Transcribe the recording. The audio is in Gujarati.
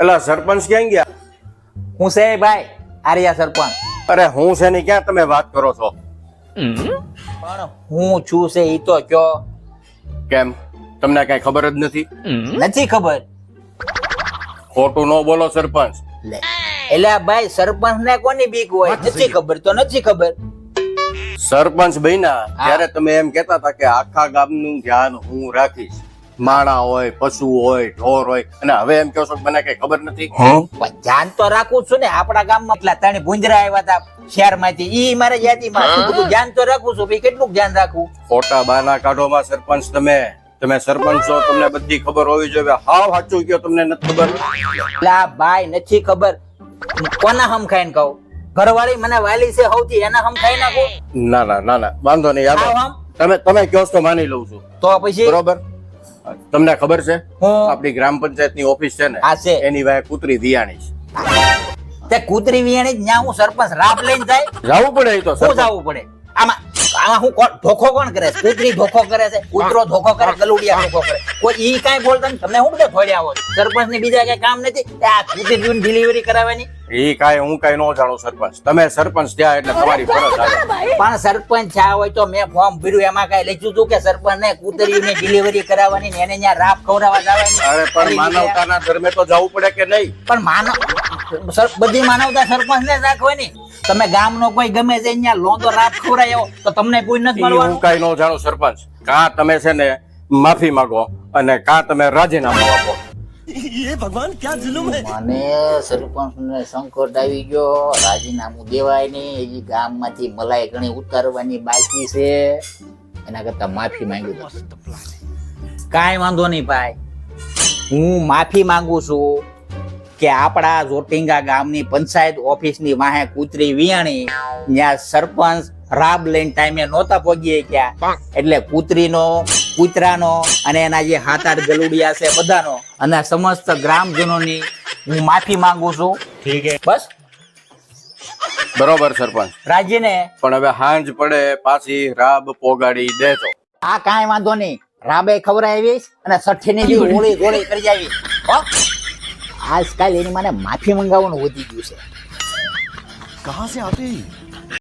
એલા સરપંચ ક્યાં ગયા? હું છે ભાઈ આર્યા સરપંચ. અરે હું છે ને ક્યાં તમે વાત કરો છો? પણ હું છું છે ઈ તો કયો. કેમ તમને કઈ ખબર જ નથી? નથી ખબર. ખોટું ન બોલો સરપંચ. એટલે ભાઈ સરપંચ ને કોની બીક હોય? નથી ખબર તો નથી ખબર. સરપંચ બન્યા ત્યારે તમે એમ કેતા હતા કે આખા ગામનું ધ્યાન હું રાખીશ. માણા હોય, પશુ હોય, ઢોર હોય, અને હવે એમ કહો છો કે મને કઈ ખબર નથી. પણ ધ્યાન તો રાખું છું ને. આપણા ગામમાં એટલા ત્રણ ભુંજરા આવ્યા હતા શહેરમાંથી, ઈ મારે જાતિમાં બધું ધ્યાન તો રાખું છું. ભાઈ કેટલું ધ્યાન રાખું? ખોટા બાના કાઢોમાં સરપંચ તમે સરપંચ છો, તમને બધી ખબર હોવી જોઈએ. હાવ સાચું કયો, તમને નથી ખબર? લા ભાઈ નથી ખબર. કોના હમ ખાઈને કહું? ઘરવાળી મને વાલી છે સૌથી, એના હમ ખાઈ નાખું? ના ના ના ના વાંધો નહીં. તમે કહો છો તો માની લઉં છું. તો પછી બરોબર. તમને ખબર છે હું આપણી ગ્રામ પંચાયત ની ઓફિસ છે ને, આ છે. એની વાય કૂતરી વિયાણી છે. તે કૂતરી વિયાણી ન્યા હું સરપંચ રાપ લઈને જાય? જવું પડે એ તો શું સરપંચ. જવું પડે? આમાં હું ધોખો કોણ કરે છે? કૂતરી ધોખો કરે છે, કૂતરો ધોખો કરે, ગલુડિયા ધોખો કરે. કોઈ ઈ કાંઈ બોલતા નથી. તમને હું બધા ફોડ્યા હોય? સરપંચ ને બીજા કઈ કામ નથી? આ કૂતરી ડિલિવરી કરાવવાની? એ કાંઈ હું કાંઈ ન જાણું સરપંચ. તમે સરપંચ થયા એટલે તમારી ફરજ આવે. પણ સરપંચ થયા હોય તો મેં ફોર્મ ભર્યું, એમાં કઈ લખ્યું હતું કે સરપંચ ને કૂતરીની ડિલિવરી કરાવવાની ને એને ત્યાં રાપ ખવડાવવા જવાની? અરે પણ માનવતાના ધર્મે તો જવું પડે કે નહીં? પણ બધી માનવતા સરપંચ ને રાખવાની. તમે ગામ નો કોઈ ગમે છે અહીંયા લોંદો રાત ખવડાયો તો તમને કોઈ નથી હું મળવાનું? કાંઈ ન જાણું સરપંચ. કાં તમે છે ને માફી માંગો અને કાં તમે રાજીનામું આપો. મને સરપંચ ને સંકટ આવી ગયો. રાજીનામું દેવાય નહીં. હજી ગામ માંથી મલાઈ ઘણી ઉતારવાની બાકી છે. એના કરતા માફી માંગી દો. કાંઈ વાંધો નહીં ભાઈ, હું માફી માંગુ છું કે આપણા જોટિંગા ગામની પંચાયત ઓફિસની વાહે કૂતરી વિયાણી, ત્યાં સરપંચ રાબ લઈને ટાઈમે નહોતા પહોંચી ગયા. એટલે કૂતરાનો અને એના જે હાથ આઠ ગલુડિયા છે બધાનો અને સમસ્ત ગ્રામજનોની હું માફી માંગુ છું. બસ બરોબર સરપંચ. રાજી ને? પણ હવે હાંજ પડે પાછી રાબ પોગાડી દેજો. આ કાંઈ વાંધો નહીં. રાબે ખવડાવીશ અને સઠ્ઠીની જે હોળી ગોળી કરી આવી. આજકાલ એની મને માફી મંગાવવાનું વધી ગયું છે. कहाँ से आते हैं?